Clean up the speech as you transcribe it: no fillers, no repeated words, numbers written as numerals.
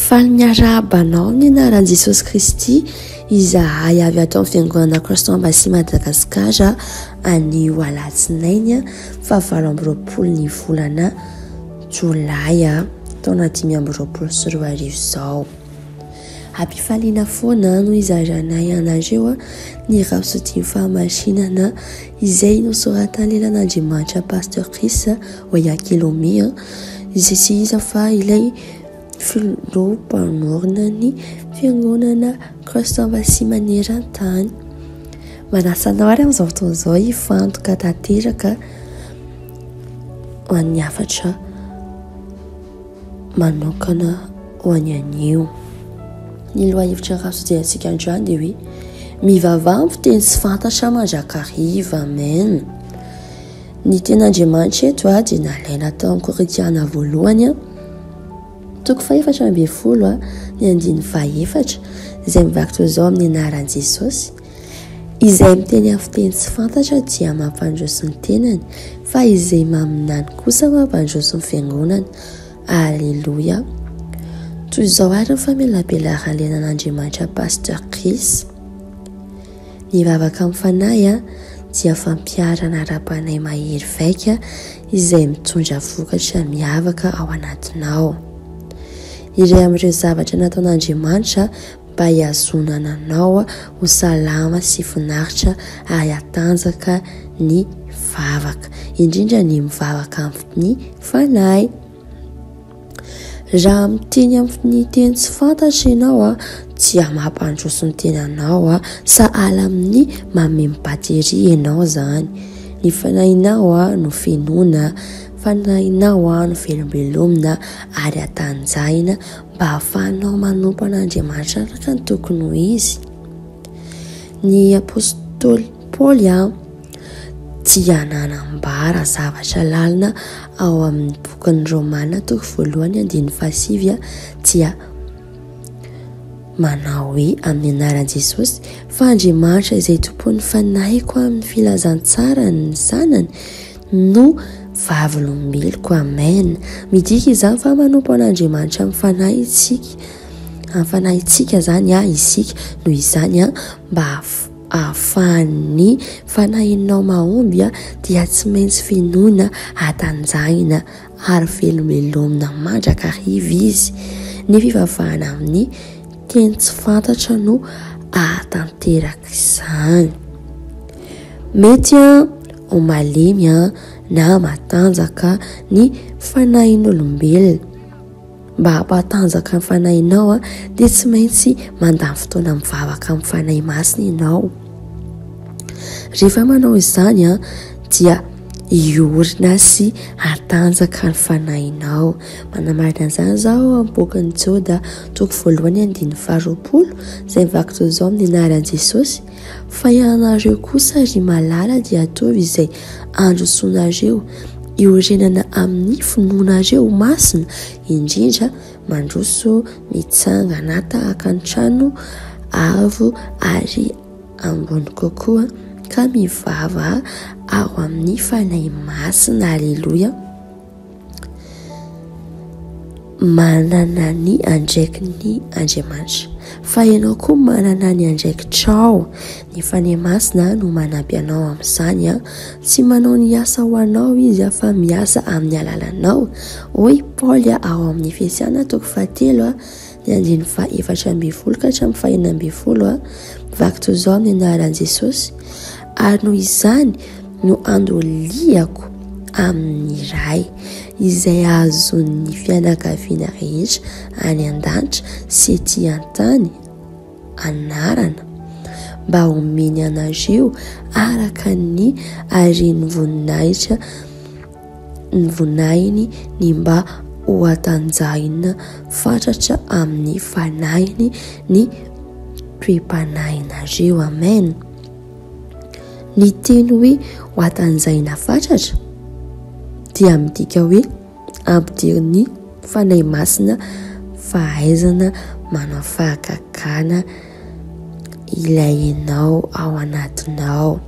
faly miarabanao ny anaran'i Jesosy Kristy izahay avy ato amin'ny fiangonana Kristy Embassy Madagasikara anio alatsinainy 28 ny volana Jolay taona 2024 izao. Hampifaliana foana no izaranay anareo ny rapsodie fahamasinana izay nosoratany lelan'Andriamanitra Pasteur Chris Oyakhilome izay tsy iza fa ilay filoham-panorina ny fiangonana Kristy Embassy maneran-tany. Manasanao ary amin'izao fotoana izao hifantoka tanteraka ho an'ny hafatra manokana ho an'ny anio. Ny lohahevitra rapsodie antsika androany dia hoe mivavaha amin'ny fiteny tsy fantatra mandrakariva. Amen. Ny ten'Andriamanitra eto dia nalaina tao amin'ny Korinthiana voalohany toko 4:10 ny andiny 14 izay mivaky toy izao amin'ny anaran'i Jesosy. Izay miteny amin'ny fiteny tsy fantatra dia mampandroso ny tenany, fa izay maminany kosa mampandroso ny fiangonany. Alleluia. Toy izao ary ny famelabelaran'ny lelan'Andriamanitra Pasteur Chris. Nivavaka amin'ny fanahy dia fampiarana ara-panahy mahery vaika izay mitondra vokatra miavaka ao anatinao. Iray amin'ireo zavatra nataon'Andriamanitra mba hiazonana anao ho salama sy finaritra ary hatanjaka ny vavaka, indrindra ny mivavaka amin'ny fanahy. Raha miteny amin'ny teny tsy fantatra ianao dia mampandroso ny tenanao sahala amin'ny mamem-batery ianao zany. Ny fanahinao no fenoana, fanahinao no velombelomina ary hatanjahina mba hahafahanao manompo an'Andriamanitra araka ny tokony ho izy. Ny apôstôly Paoly dia nanambara zavatra lalina ao amin'ny bokin'ny Romana toko 1:7 dia manao hoe amin'ny anaran'i Jesosy fa Andriamanitra izay tompon'ny fanahiko amin'ny filazantsara ny zanany no vavolombeloko. Amen. Midika izany fa manompo an'Andriamanitra amin'ny fanahitsika zany isika noho izany mba ahafahan'ny fanahinao mahomby dia tsy maintsy finoana, hatanjahina ary velombelomina mandrakariva izy. Ny fivavahana amin'ny teny tsy fantatra no ahatanteraka izany. Mety ho malemy na matanjaka ny fanahin'olombelona. Mba hampatanjaka ny fanahinao dia tsy maintsy mandany fotoana mivavaka amin'ny fanahy masina ianao. Rehefa manao izany dia iorina sy hatanjaka ny fanahinao. Manamarina an'izany izao amin'ny bokin'ny Joda toko 1:20 izay mivaky toy izao amin'ny anaran'i Jesosy. Fa ianareo kosa ry malala dia atovy izay androsoanareo iorenana amin'ny finoanareo masina, indrindra mandroso mitsangana tahaka ny trano avo ary ambony kokoa ka mivava ao amin'ny fanahy masina. Alleluia. Manana ny andraikiny Andriamanitra, fa ianao koa manana ny andraikitrao. Ny fanahy masina no manampy anao amin'izany. Tsy manao ny asa ho anao izy fa miasa amin'ny alalanao. Hoy Paoly ao amin'ny Efesiana toko 7 ny andiny 14 ka hatramin'ny 19 mivaky toy izao amin'ny anaran'i Jesosy. Ary noho izany no andoliako amin'ny ray izay azon'ny fianakaviana rehetra any an-danitra sy ety an-tany anarana mba homeny anareo araka ny arian'ny voninainy ny mba ho hatanjahina fatratra amin'ny fanahiny ny toe-panahinareo. Amen. Ny teny hoe ho hatanjahina fatratra dia midika hoe ampidiriny fanahy masina fahaizana manao fahagagana ilainao ao anatinao.